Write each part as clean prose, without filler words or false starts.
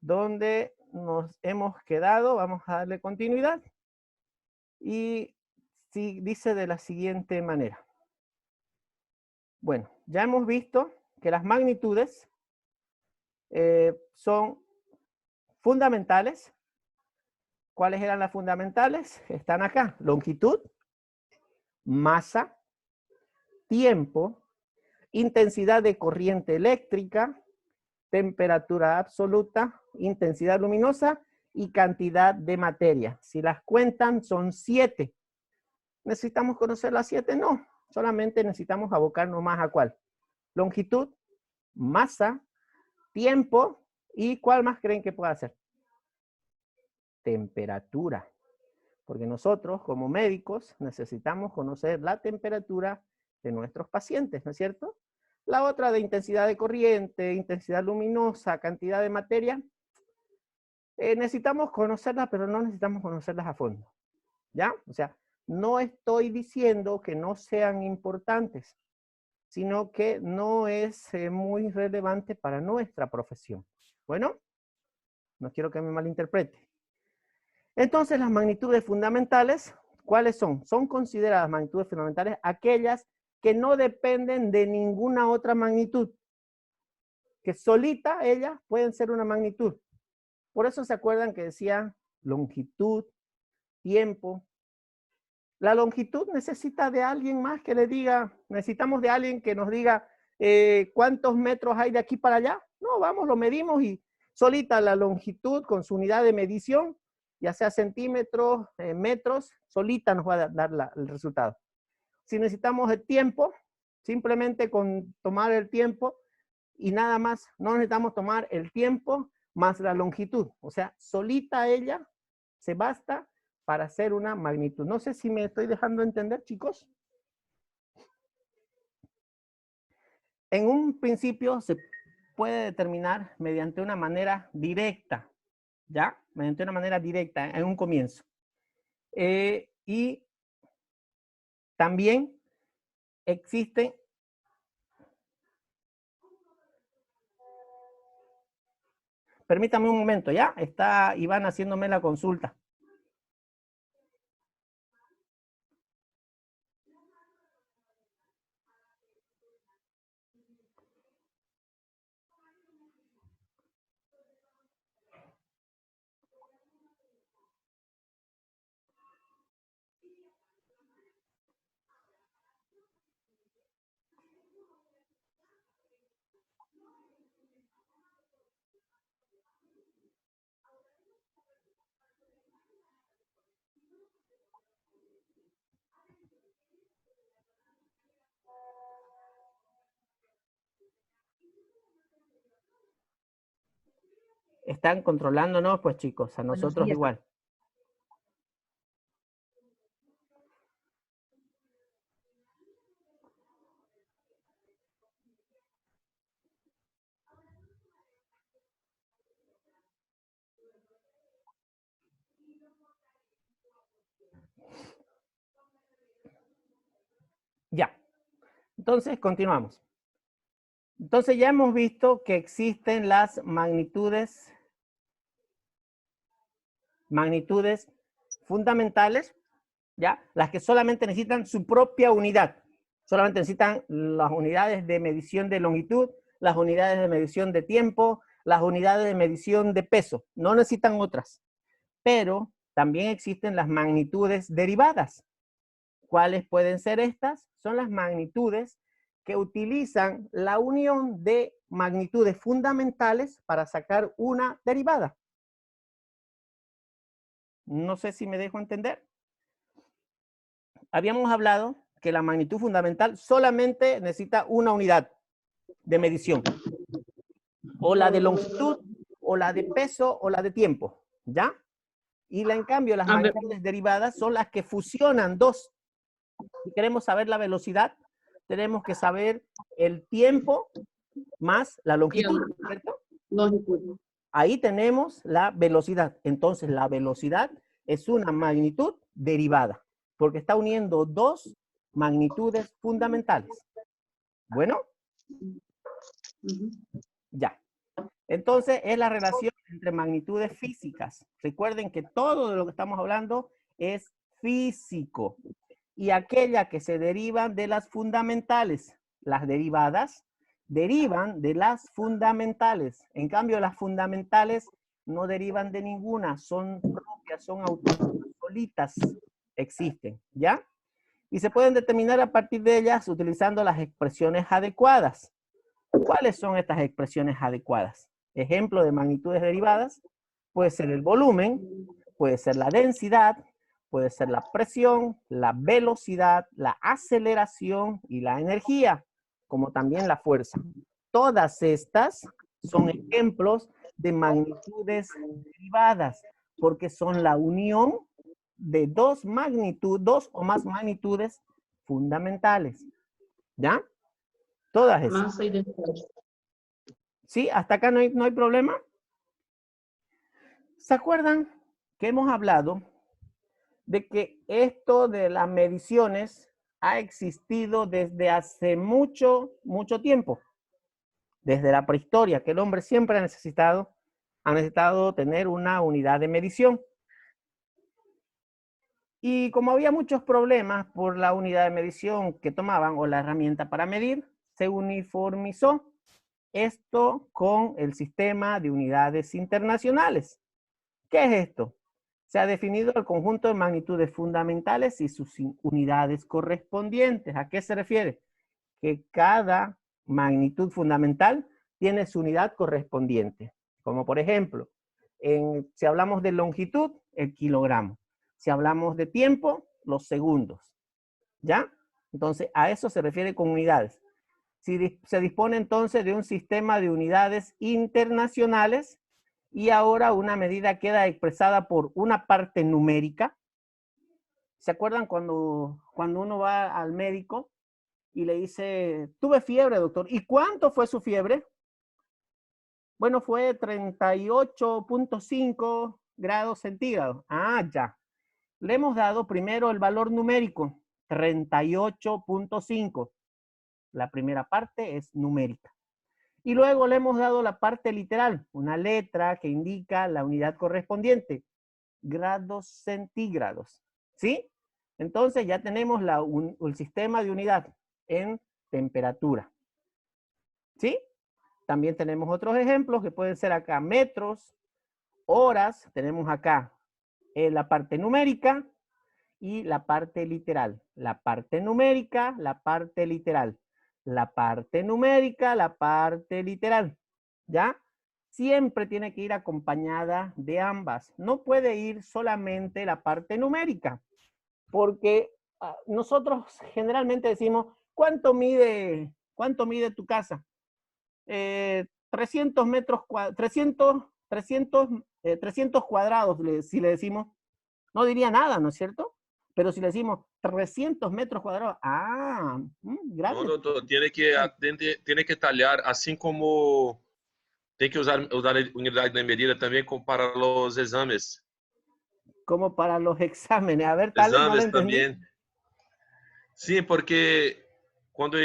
donde nos hemos quedado. Vamos a darle continuidad. Y sí, dice de la siguiente manera. Bueno, ya hemos visto que las magnitudes son fundamentales. ¿Cuáles eran las fundamentales? Están acá. Longitud, masa, tiempo, intensidad de corriente eléctrica, temperatura absoluta, intensidad luminosa y cantidad de materia. Si las cuentan, son 7. ¿Necesitamos conocer las 7? No, solamente necesitamos abocarnos más a cuál. Longitud, masa, tiempo y ¿cuál más creen que pueda ser? Temperatura. Porque nosotros, como médicos, necesitamos conocer la temperatura de nuestros pacientes, ¿no es cierto? La otra de intensidad de corriente, intensidad luminosa, cantidad de materia, necesitamos conocerlas, pero no necesitamos conocerlas a fondo, ¿ya? O sea, no estoy diciendo que no sean importantes, sino que no es muy relevante para nuestra profesión. Bueno, no quiero que me malinterprete. Entonces, las magnitudes fundamentales, ¿cuáles son? Son consideradas magnitudes fundamentales aquellas que no dependen de ninguna otra magnitud, que solita ellas pueden ser una magnitud. Por eso se acuerdan que decía longitud, tiempo. La longitud necesita de alguien más que le diga, necesitamos de alguien que nos diga cuántos metros hay de aquí para allá. No, vamos, lo medimos y solita la longitud con su unidad de medición, ya sea centímetros, metros, solita nos va a dar el resultado. Si necesitamos el tiempo, simplemente con tomar el tiempo y nada más, no necesitamos tomar el tiempo más la longitud. O sea, solita ella se basta para hacer una magnitud. No sé si me estoy dejando entender, chicos. En un principio se puede determinar mediante una manera directa, ¿ya? Mediante una manera directa en un comienzo. Y también existen permítame un momento, ¿ya? Está Iván haciéndome la consulta. Están controlándonos, pues chicos, a nosotros igual. Ya. Entonces, continuamos. Entonces, ya hemos visto que existen las magnitudes fundamentales, ¿ya? Las que solamente necesitan su propia unidad. Solamente necesitan las unidades de medición de longitud, las unidades de medición de tiempo, las unidades de medición de peso. No necesitan otras. Pero también existen las magnitudes derivadas. ¿Cuáles pueden ser estas? Son las magnitudes que utilizan la unión de magnitudes fundamentales para sacar una derivada. No sé si me dejo entender. Habíamos hablado que la magnitud fundamental solamente necesita una unidad de medición. O la de longitud, o la de peso, o la de tiempo. ¿Ya? Y en cambio, las magnitudes derivadas son las que fusionan dos. Si queremos saber la velocidad, tenemos que saber el tiempo más la longitud, ¿cierto? Longitud. Ahí tenemos la velocidad. Entonces, la velocidad es una magnitud derivada, porque está uniendo dos magnitudes fundamentales. Bueno. Ya. Entonces, es la relación entre magnitudes físicas. Recuerden que todo de lo que estamos hablando es físico. Y aquella que se derivan de las fundamentales. Las derivadas derivan de las fundamentales. En cambio, las fundamentales no derivan de ninguna. Son propias, son autónomas, solitas existen, ¿ya? Y se pueden determinar a partir de ellas utilizando las expresiones adecuadas. ¿Cuáles son estas expresiones adecuadas? Ejemplo de magnitudes derivadas, puede ser el volumen, puede ser la densidad, puede ser la presión, la velocidad, la aceleración y la energía, como también la fuerza. Todas estas son ejemplos de magnitudes derivadas, porque son la unión de dos o más magnitudes fundamentales. ¿Ya? Todas esas. Massa y densidad. ¿Sí? ¿Hasta acá no hay problema? ¿Se acuerdan que hemos hablado de que esto de las mediciones ha existido desde hace mucho, mucho tiempo? Desde la prehistoria, que el hombre siempre ha necesitado tener una unidad de medición. Y como había muchos problemas por la unidad de medición que tomaban o la herramienta para medir, se uniformizó esto con el sistema de unidades internacionales. ¿Qué es esto? Se ha definido el conjunto de magnitudes fundamentales y sus unidades correspondientes. ¿A qué se refiere? Que cada magnitud fundamental tiene su unidad correspondiente. Como por ejemplo, si hablamos de longitud, el kilogramo. Si hablamos de tiempo, los segundos. ¿Ya? Entonces, a eso se refiere con unidades. Si se dispone entonces de un sistema de unidades internacionales y ahora una medida queda expresada por una parte numérica. ¿Se acuerdan cuando uno va al médico y le dice, tuve fiebre, doctor? ¿Y cuánto fue su fiebre? Bueno, fue 38.5 grados centígrados. Ah, ya. Le hemos dado primero el valor numérico, 38.5. La primera parte es numérica. Y luego le hemos dado la parte literal, una letra que indica la unidad correspondiente, grados centígrados. ¿Sí? Entonces ya tenemos el sistema de unidad en temperatura. ¿Sí? También tenemos otros ejemplos que pueden ser acá metros, horas, tenemos acá la parte numérica y la parte literal. La parte numérica, la parte literal. La parte numérica, la parte literal. ¿Ya? Siempre tiene que ir acompañada de ambas. No puede ir solamente la parte numérica, porque nosotros generalmente decimos, ¿cuánto mide tu casa? 300 metros, 300 cuadrados, si le decimos, no diría nada, ¿no es cierto? Pero si le decimos 300 metros cuadrados, No, grande. doutor, tiene que talhar, assim como tem que usar unidade de medida também para os exames. Como para los exámenes. A ver, tal vez no le Exames entendí. também. Sim, porque quando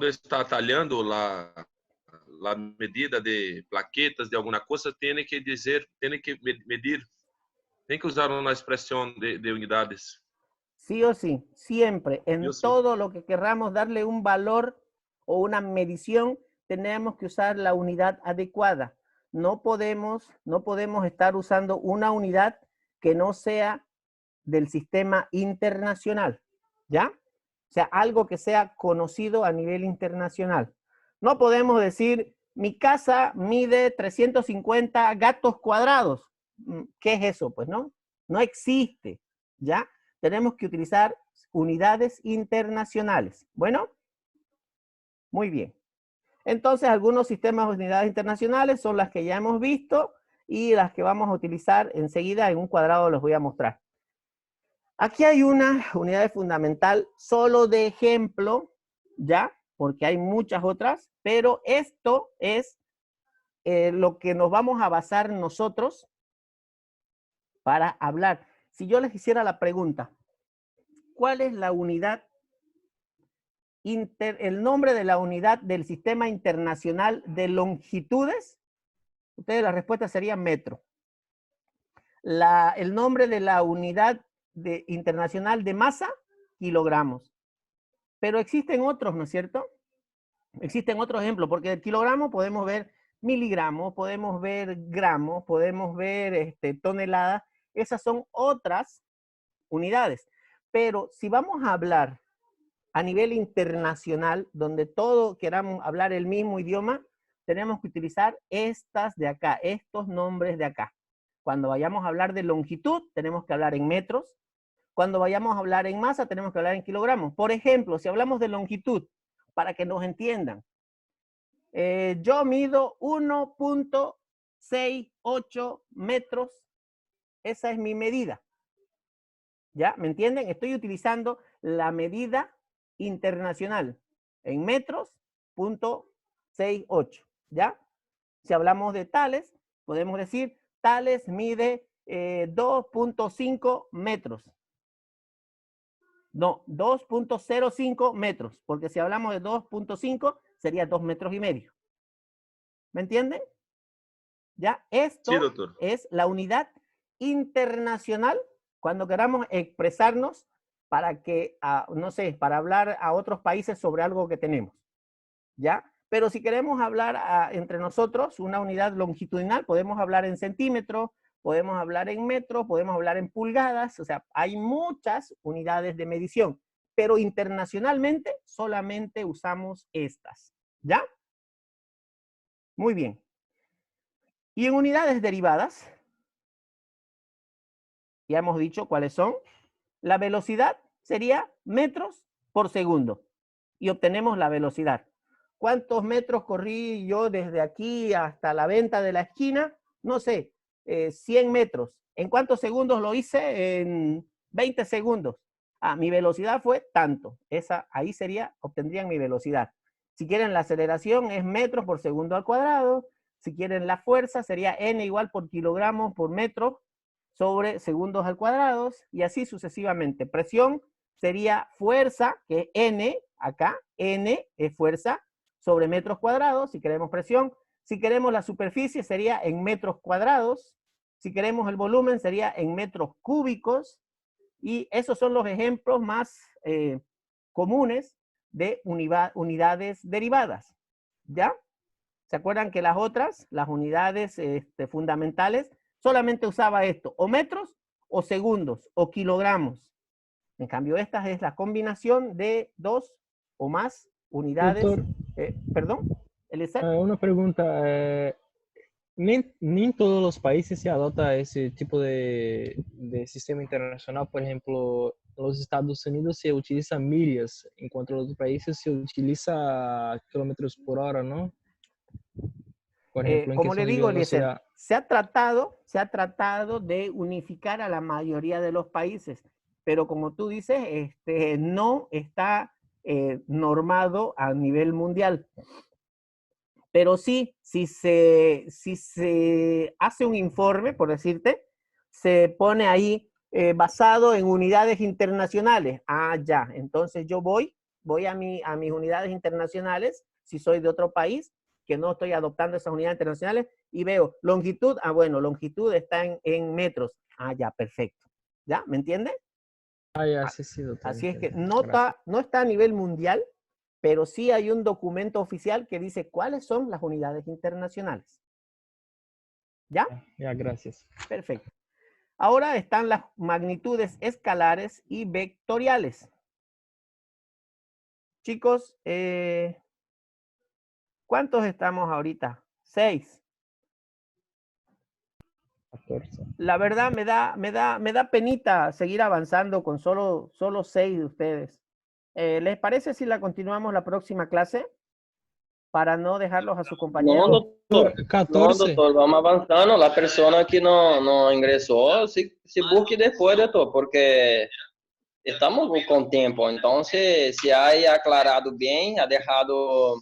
está talhando a medida de plaquetas de alguma coisa, tem que dizer, tem que medir, tem que usar uma expressão de unidades. Sí o sí, siempre, en Yo sí. todo lo que querramos darle un valor o una medición, tenemos que usar la unidad adecuada. No podemos estar usando una unidad que no sea del sistema internacional, ¿ya? O sea, algo que sea conocido a nivel internacional. No podemos decir, mi casa mide 350 gatos cuadrados. ¿Qué es eso? Pues no existe, ¿ya? Tenemos que utilizar unidades internacionales. Bueno, muy bien. Entonces, algunos sistemas de unidades internacionales son las que ya hemos visto y las que vamos a utilizar enseguida en un cuadrado les voy a mostrar. Aquí hay una unidad fundamental solo de ejemplo, ¿ya? Porque hay muchas otras, pero esto es lo que nos vamos a basar nosotros para hablar. Si yo les hiciera la pregunta, ¿cuál es la unidad, el nombre de la unidad del Sistema Internacional de Longitudes? Ustedes la respuesta sería metro. El nombre de la unidad internacional de masa, kilogramos. Pero existen otros, ¿no es cierto? Existen otros ejemplos, porque el kilogramo podemos ver miligramos, podemos ver gramos, podemos ver toneladas. Esas son otras unidades. Pero si vamos a hablar a nivel internacional, donde todos queramos hablar el mismo idioma, tenemos que utilizar estas de acá, estos nombres de acá. Cuando vayamos a hablar de longitud, tenemos que hablar en metros. Cuando vayamos a hablar en masa, tenemos que hablar en kilogramos. Por ejemplo, si hablamos de longitud, para que nos entiendan, yo mido 1.68 metros. Esa es mi medida. ¿Ya? ¿Me entienden? Estoy utilizando la medida internacional en metros, .68. ¿Ya? Si hablamos de Tales, podemos decir, Tales mide 2.5 metros. No, 2.05 metros, porque si hablamos de 2.5, sería 2 metros y medio. ¿Me entienden? ¿Ya? Esto Sí, doctor. es la unidad internacional cuando queramos expresarnos para que, no sé, para hablar a otros países sobre algo que tenemos. ¿Ya? Pero si queremos hablar entre nosotros, una unidad longitudinal, podemos hablar en centímetros, podemos hablar en metros, podemos hablar en pulgadas, o sea, hay muchas unidades de medición, pero internacionalmente solamente usamos estas, ¿ya? Muy bien. Y en unidades derivadas, ya hemos dicho cuáles son. La velocidad sería metros por segundo y obtenemos la velocidad. ¿Cuántos metros corrí yo desde aquí hasta la venta de la esquina? No sé, 100 metros. ¿En cuántos segundos lo hice? En 20 segundos. Mi velocidad fue tanto. Ahí obtendrían mi velocidad. Si quieren la aceleración es metros por segundo al cuadrado. Si quieren la fuerza sería n igual por kilogramos por metro sobre segundos al cuadrado y así sucesivamente. Presión sería fuerza, que es n, acá, n es fuerza, sobre metros cuadrados, si queremos presión. Si queremos la superficie sería en metros cuadrados. Si queremos el volumen sería en metros cúbicos. Y esos son los ejemplos más comunes de unidades derivadas. ¿Ya? ¿Se acuerdan que las otras, las unidades fundamentales, solamente usaba esto, o metros, o segundos, o kilogramos? En cambio, esta es la combinación de dos o más unidades. Doutor, ¿Perdón? Eliezer. uma pergunta. Nem todos os países se adota esse tipo de sistema internacional. Por exemplo, nos Estados Unidos se utiliza milhas, enquanto nos outros países se utiliza quilômetros por hora, não? Por ejemplo, en Como le digo, Eliezer, velocidad. se ha tratado de unificar a la mayoría de los países, pero como tú dices, no está normado a nivel mundial. Pero sí, si se hace un informe, por decirte, se pone ahí basado en unidades internacionales. Ya, entonces yo voy a mis unidades internacionales, si soy de otro país, que no estoy adoptando esas unidades internacionales, y veo longitud, bueno, longitud está en metros. Ya, perfecto. ¿Ya? ¿Me entiende? Ya, sí, doctor. Así es que no está a nivel mundial, pero sí hay un documento oficial que dice cuáles son las unidades internacionales. ¿Ya? Ya, gracias. Perfecto. Ahora están las magnitudes escalares y vectoriales. Chicos, ¿cuántos estamos ahorita? 6. 14. La verdad me da penita seguir avanzando con solo 6 de ustedes. ¿Les parece si la continuamos la próxima clase? Para no dejarlos a sus compañeros. No, doutor. 14. Não, doutor, vamos avançando. A pessoa que não ingressou, se busque depois, doutor, porque estamos com tempo. Então, se há aclarado bem, ha deixado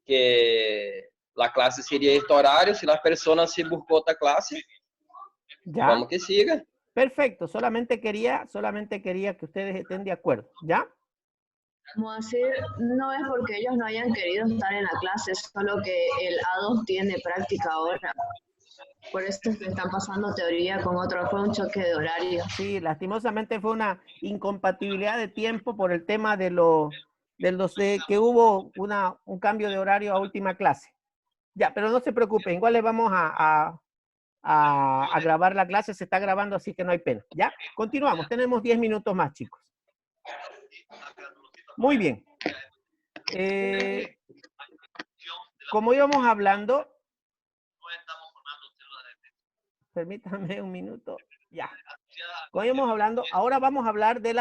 que a classe seria este horário, se a pessoa se buscou outra classe, ¿Ya? vamos que siga. Perfecto, solamente quería que ustedes estén de acuerdo, ¿ya? Moacir, no es porque ellos no hayan querido estar en la clase, solo que el A2 tiene práctica ahora. Por eso es que están pasando teoría con otro, fue un choque de horario. Sí, lastimosamente fue una incompatibilidad de tiempo por el tema de que hubo un cambio de horario a última clase. Ya, pero no se preocupen, igual les vamos a grabar la clase, se está grabando, así que no hay pena. ¿Ya? Continuamos, tenemos 10 minutos más, chicos. Muy bien. Como íbamos hablando, permítanme un minuto. Ya. Como íbamos hablando, ahora vamos a hablar de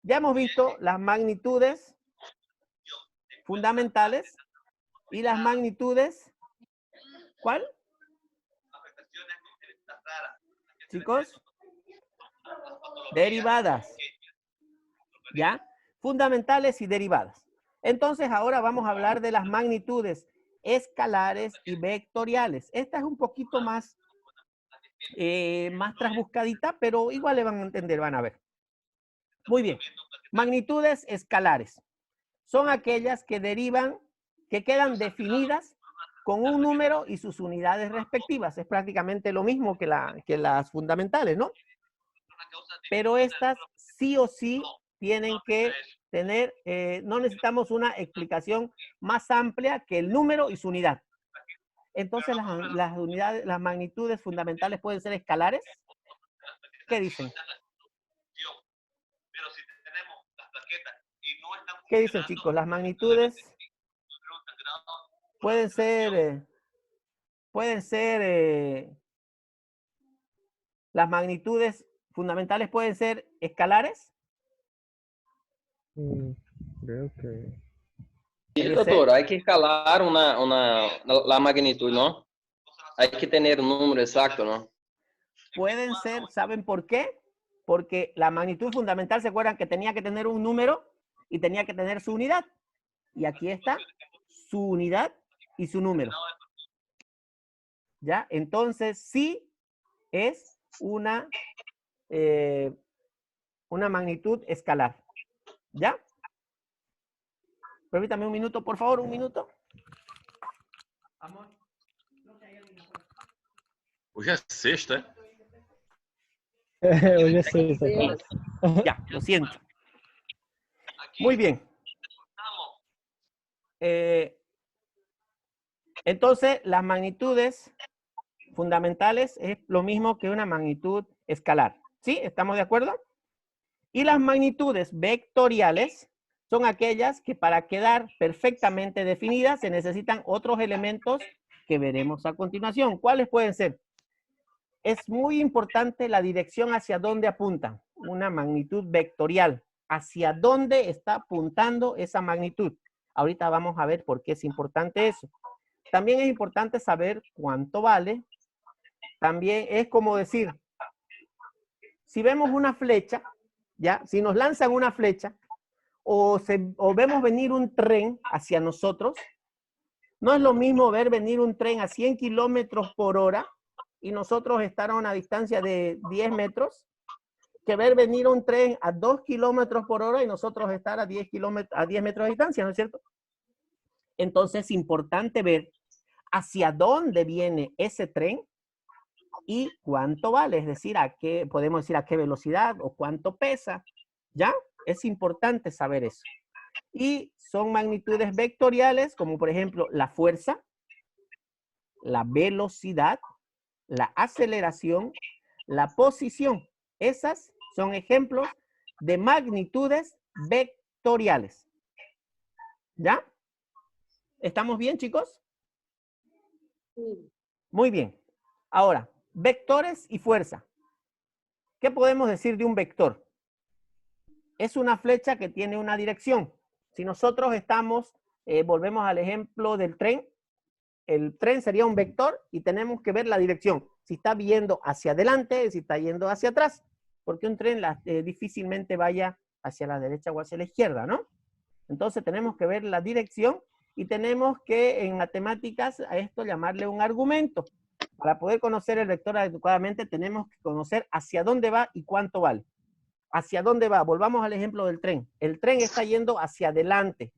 ya hemos visto las magnitudes fundamentales y las magnitudes, ¿cuál? Chicos, derivadas, ¿ya? Fundamentales y derivadas. Entonces, ahora vamos a hablar de las magnitudes escalares y vectoriales. Esta es un poquito más trasbuscadita, pero igual le van a entender, van a ver. Muy bien. Magnitudes escalares son aquellas que derivan, que quedan definidas con un número y sus unidades respectivas. Es prácticamente lo mismo que las fundamentales, ¿no? Pero estas sí o sí tienen que tener, no necesitamos una explicación más amplia que el número y su unidad. Entonces las magnitudes fundamentales pueden ser escalares. ¿Qué dicen? ¿Qué dicen, chicos? Las magnitudes pueden ser, las magnitudes fundamentales pueden ser escalares. Creo que... Sí, doctor, hay que escalar la magnitud, ¿no? Hay que tener un número exacto, ¿no? Pueden ser, ¿saben por qué? Porque la magnitud fundamental, ¿se acuerdan que tenía que tener un número y tenía que tener su unidad? Y aquí está su unidad y su número. ¿Ya? Entonces, sí es una magnitud escalar. ¿Ya? Permítame un minuto, por favor, un minuto. Amor. Hoje é sexta, Hoy es sexta. Ya, lo siento. Muy bien. Entonces, las magnitudes fundamentales es lo mismo que una magnitud escalar. ¿Sí? ¿Estamos de acuerdo? Y las magnitudes vectoriales son aquellas que para quedar perfectamente definidas se necesitan otros elementos que veremos a continuación. ¿Cuáles pueden ser? Es muy importante la dirección hacia dónde apunta. Una magnitud vectorial. ¿Hacia dónde está apuntando esa magnitud? Ahorita vamos a ver por qué es importante eso. También es importante saber cuánto vale. También es como decir, si vemos una flecha, ¿ya? Si nos lanzan una flecha o vemos venir un tren hacia nosotros, no es lo mismo ver venir un tren a 100 kilómetros por hora y nosotros estar a una distancia de 10 metros, que ver venir un tren a 2 kilómetros por hora y nosotros estar a 10 metros de distancia, ¿no es cierto? Entonces es importante ver hacia dónde viene ese tren y cuánto vale, es decir, podemos decir a qué velocidad o cuánto pesa, ¿ya? Es importante saber eso. Y son magnitudes vectoriales, como por ejemplo la fuerza, la velocidad, la aceleración, la posición. Esas son ejemplos de magnitudes vectoriales. ¿Ya? ¿Estamos bien, chicos? Sí. Muy bien. Ahora, vectores y fuerza. ¿Qué podemos decir de un vector? Es una flecha que tiene una dirección. Si nosotros volvemos al ejemplo del tren, el tren sería un vector y tenemos que ver la dirección. Si está yendo hacia adelante, si está yendo hacia atrás. Porque un tren difícilmente vaya hacia la derecha o hacia la izquierda, ¿no? Entonces tenemos que ver la dirección y tenemos que en matemáticas a esto llamarle un argumento. Para poder conocer el vector adecuadamente tenemos que conocer hacia dónde va y cuánto vale. ¿Hacia dónde va? Volvamos al ejemplo del tren. El tren está yendo hacia adelante,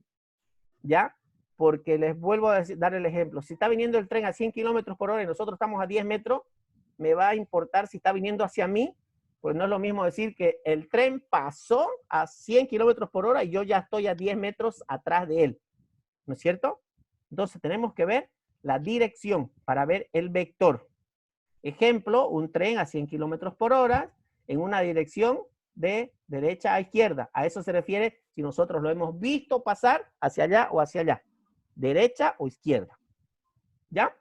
¿ya? Porque les vuelvo a dar el ejemplo. Si está viniendo el tren a 100 kilómetros por hora y nosotros estamos a 10 metros, me va a importar si está viniendo hacia mí. Pues no es lo mismo decir que el tren pasó a 100 kilómetros por hora y yo ya estoy a 10 metros atrás de él. ¿No es cierto? Entonces tenemos que ver la dirección para ver el vector. Ejemplo, un tren a 100 kilómetros por hora en una dirección de derecha a izquierda. A eso se refiere si nosotros lo hemos visto pasar hacia allá o hacia allá. Derecha o izquierda. ¿Ya?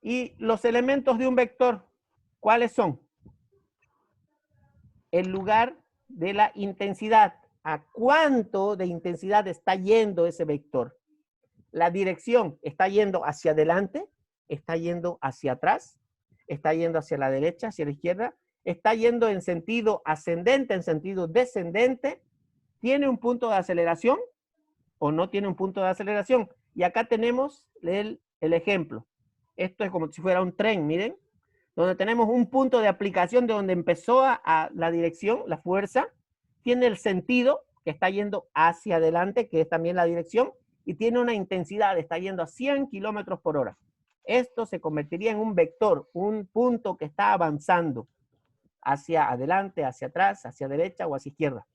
Y los elementos de un vector, ¿cuáles son? El lugar de la intensidad. ¿A cuánto de intensidad está yendo ese vector? La dirección, ¿está yendo hacia adelante? ¿Está yendo hacia atrás? ¿Está yendo hacia la derecha, hacia la izquierda? ¿Está yendo en sentido ascendente, en sentido descendente? ¿Tiene un punto de aceleración o no tiene un punto de aceleración? Y acá tenemos el ejemplo. Esto es como si fuera un tren, miren, donde tenemos un punto de aplicación de donde empezó a la dirección, la fuerza, tiene el sentido que está yendo hacia adelante, que es también la dirección, y tiene una intensidad, está yendo a 100 kilómetros por hora. Esto se convertiría en un vector, un punto que está avanzando hacia adelante, hacia atrás, hacia derecha o hacia izquierda.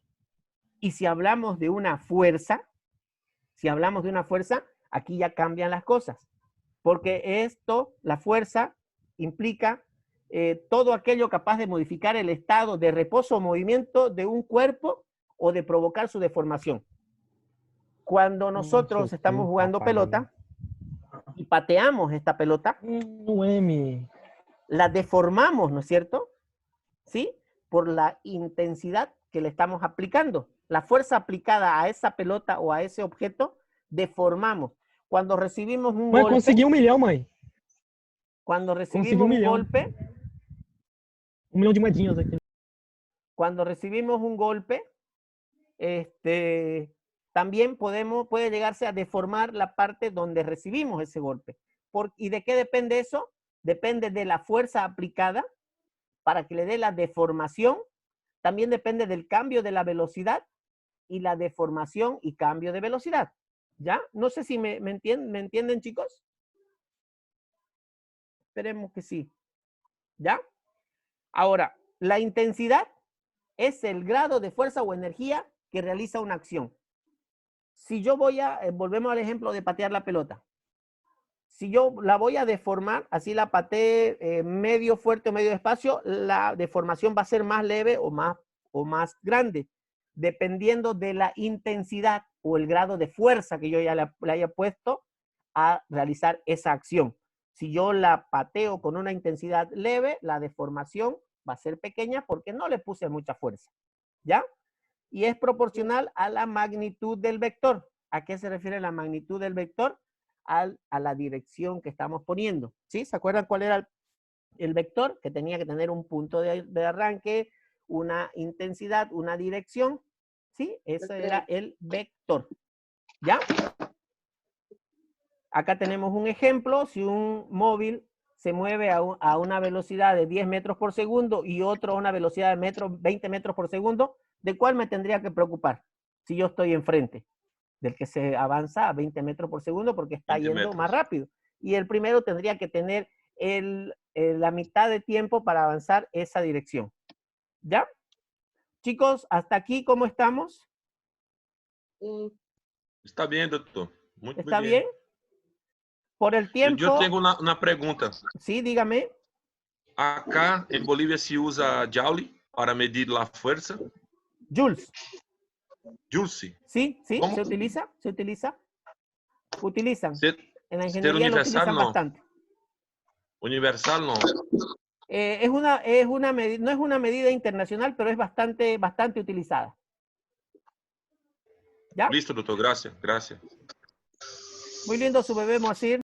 Y si hablamos de una fuerza, aquí ya cambian las cosas. Porque esto, la fuerza, implica todo aquello capaz de modificar el estado de reposo o movimiento de un cuerpo o de provocar su deformación. Cuando nosotros estamos jugando pelota y pateamos esta pelota, la deformamos, ¿no es cierto? ¿Sí? Por la intensidad que le estamos aplicando. La fuerza aplicada a esa pelota o a ese objeto, deformamos. Cuando recibimos un golpe... Consegui 1 milhão, mãe. Cuando recibimos un golpe... 1 milhão de moedinhas aqui. Cuando recibimos un golpe, también puede llegarse a deformar la parte donde recibimos ese golpe. ¿Y de qué depende eso? Depende de la fuerza aplicada para que le dé la deformación. También depende del cambio de la velocidad y la deformación y cambio de velocidad. ¿Ya? No sé si me entienden, chicos. Esperemos que sí. ¿Ya? Ahora, la intensidad es el grado de fuerza o energía que realiza una acción. Si yo volvemos al ejemplo de patear la pelota. Si yo la voy a deformar, así la patee medio fuerte o medio despacio, la deformación va a ser más leve o más grande, dependiendo de la intensidad o el grado de fuerza que yo ya le haya puesto a realizar esa acción. Si yo la pateo con una intensidad leve, la deformación va a ser pequeña porque no le puse mucha fuerza. ¿Ya? Y es proporcional a la magnitud del vector. ¿A qué se refiere la magnitud del vector? A la dirección que estamos poniendo. ¿Sí? ¿Se acuerdan cuál era el vector? Que tenía que tener un punto de arranque, una intensidad, una dirección. ¿Sí? Ese era el vector. ¿Ya? Acá tenemos un ejemplo. Si un móvil se mueve a una velocidad de 10 metros por segundo y otro a una velocidad de 20 metros por segundo, ¿de cuál me tendría que preocupar? Si yo estoy enfrente del que se avanza a 20 metros por segundo porque está yendo más rápido. Y el primero tendría que tener la mitad de tiempo para avanzar esa dirección. ¿Ya? Chicos, hasta aquí, ¿cómo estamos? Está bien, doctor. Muy ¿Está bien? Por el tiempo... Yo tengo una pregunta. Sí, dígame. Acá en Bolivia se usa Joule para medir la fuerza. Joules. Joule. Sí, sí, ¿Cómo? se utiliza. Utilizan. Ser En la ingeniería lo utilizan bastante. Universal no. No es una medida internacional, pero es bastante utilizada. ¿Ya? Listo, doctor. Gracias. Muy lindo su bebé, Moacir.